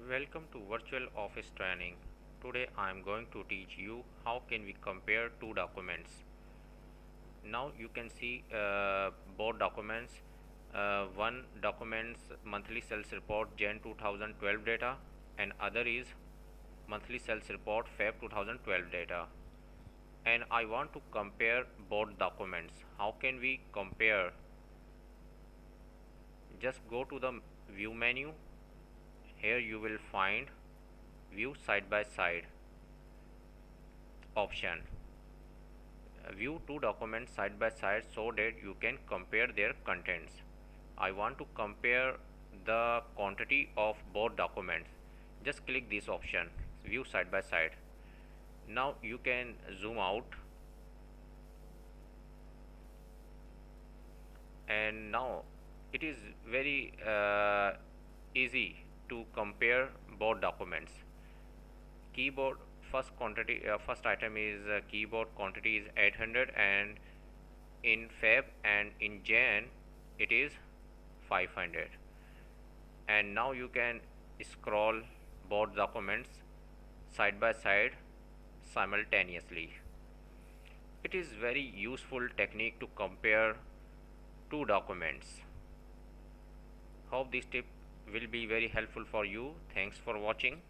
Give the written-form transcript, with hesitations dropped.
Welcome to virtual office training. Today I am going to teach you how can we compare two documents. Now you can see both documents. One documents monthly sales report Jan 2012 data and other is monthly sales report Feb 2012 data. And I want to compare both documents. How can we compare? Just go to the view menu. Here you will find view side by side option. View two documents side by side so that you can compare their contents. I want to compare the quantity of both documents. Just click this option, view side by side. Now you can zoom out, and now it is very easy to compare both documents. Keyboard first item is keyboard quantity is 800 and in Feb and in Jan it is 500. And now you can scroll both documents side by side simultaneously. It is very useful technique to compare two documents. Hope this tip will be very helpful for you. Thanks for watching.